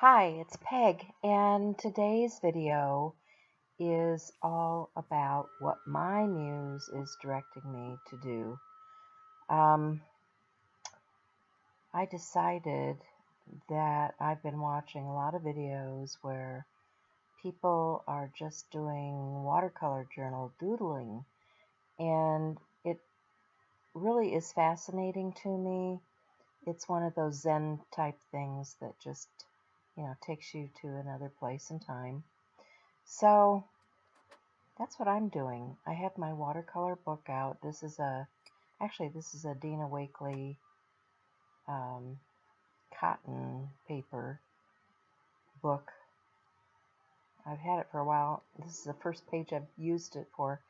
Hi, it's Peg, and today's video is all about what my muse is directing me to do. I decided that I've been watching a lot of videos where people are just doing watercolor journal doodling, and it really is fascinating to me. It's one of those Zen type things that just, takes you to another place and time. So that's what I'm doing. I have my watercolor book out. This is a Dina Wakley cotton paper book. I've had it for a while. This is the first page I've used it for,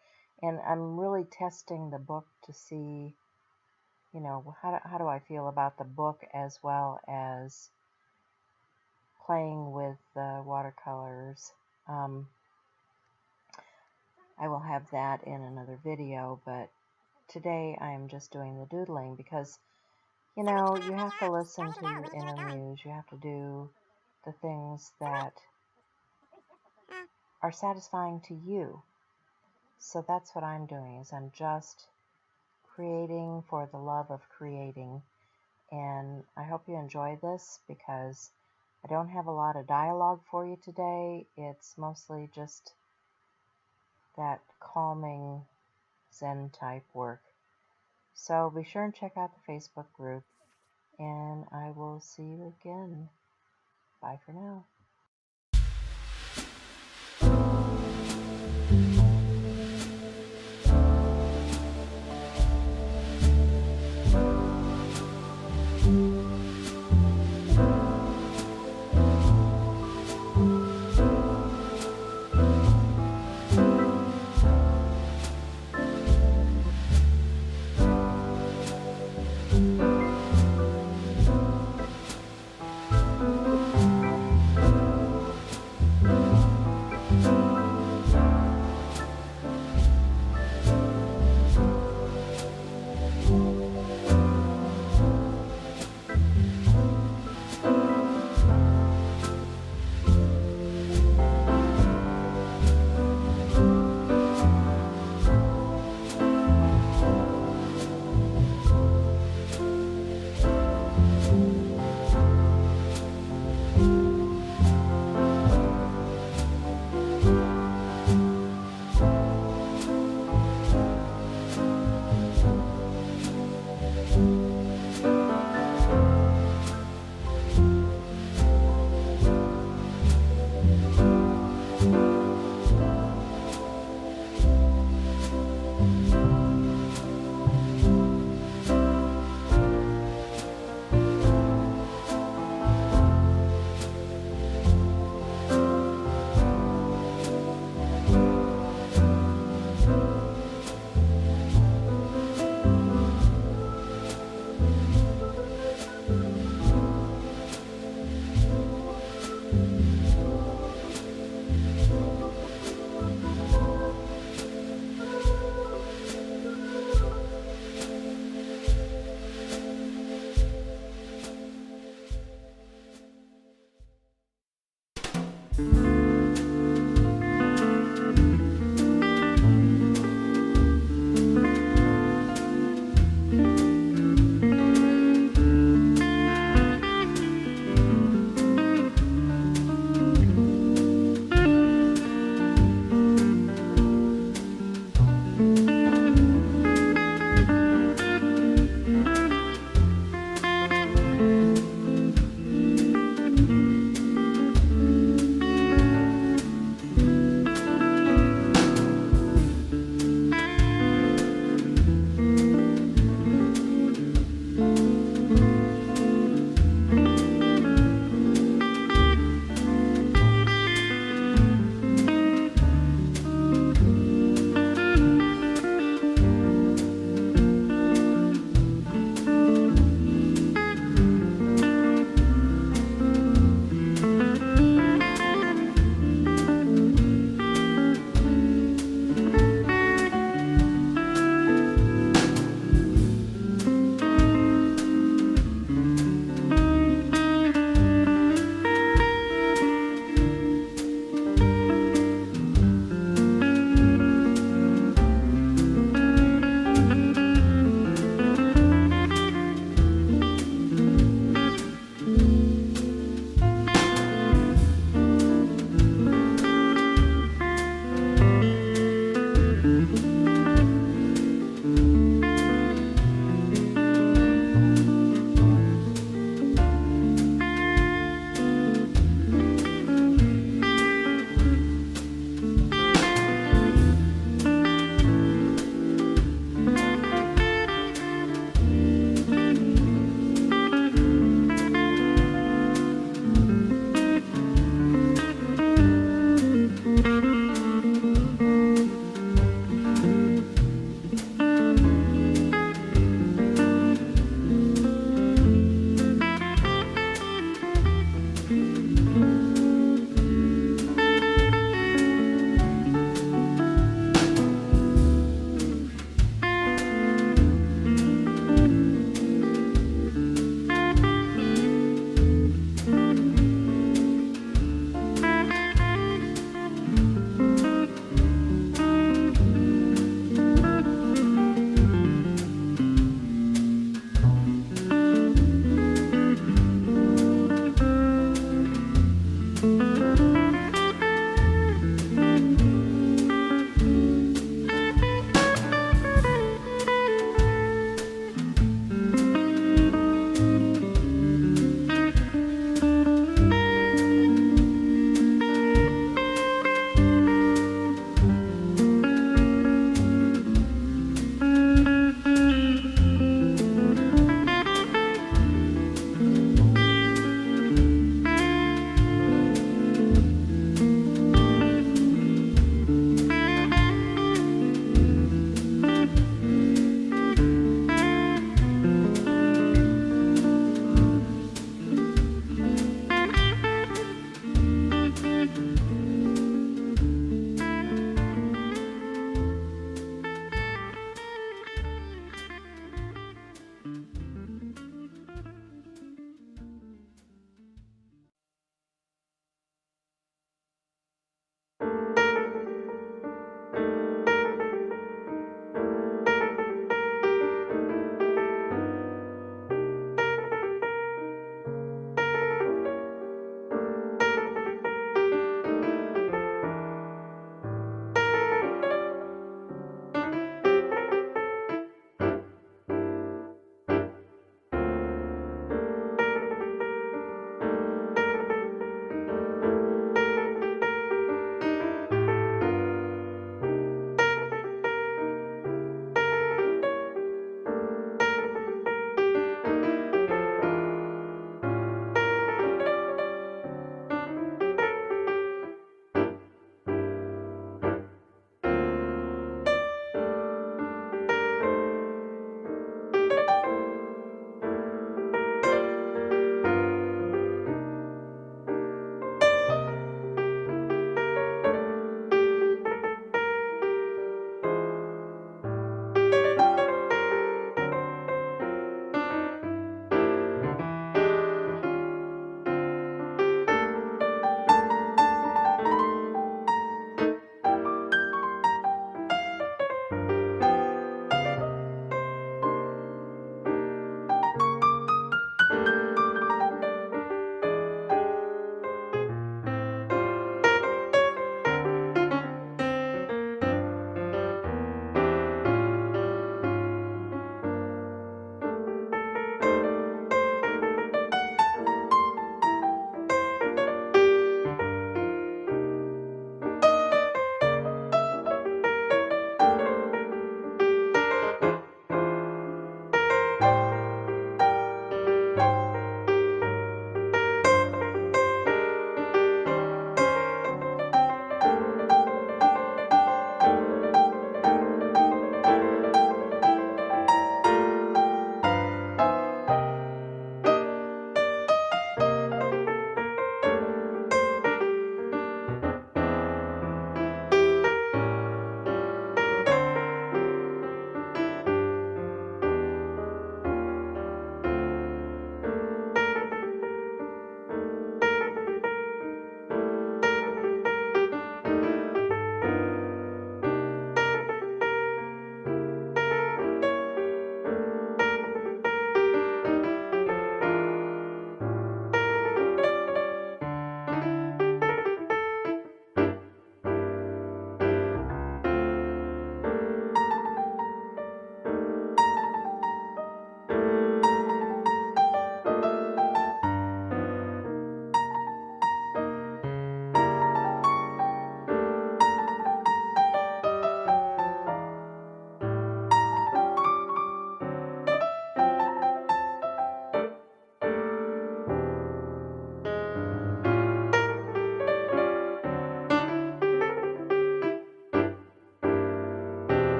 and I'm really testing the book to see, how do I feel about the book as well as playing with watercolors. I will have that in another video, but today I am just doing the doodling because, you have to listen to your inner muse. You have to do the things that are satisfying to you. So that's what I'm doing, is I'm just creating for the love of creating. And I hope you enjoy this because I don't have a lot of dialogue for you today. It's mostly just that calming Zen type work. So be sure and check out the Facebook group, and I will see you again. Bye for now.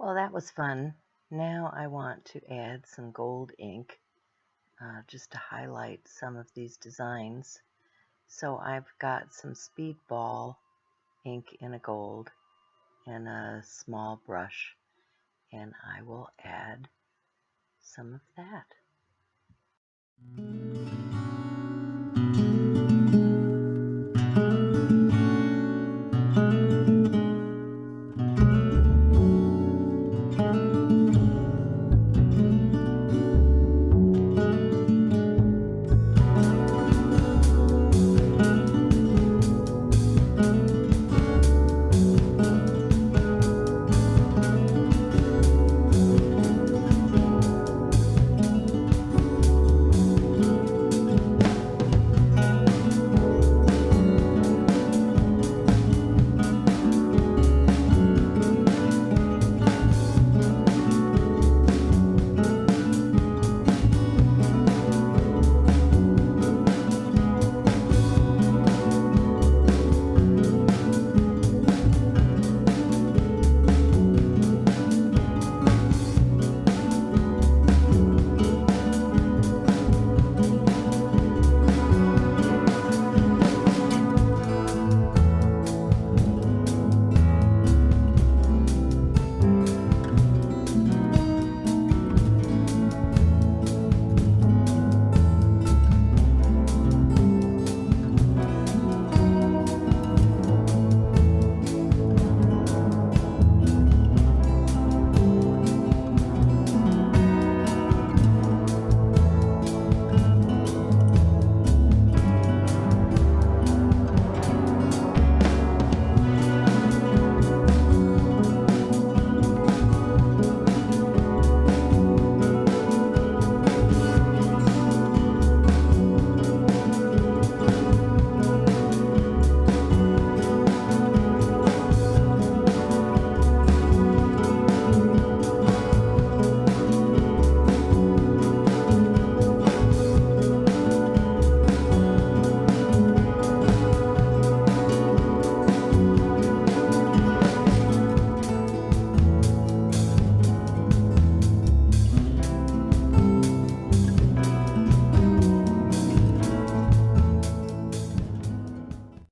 Well, that was fun. Now I want to add some gold ink just to highlight some of these designs. So I've got some Speedball ink in a gold and a small brush, and I will add some of that.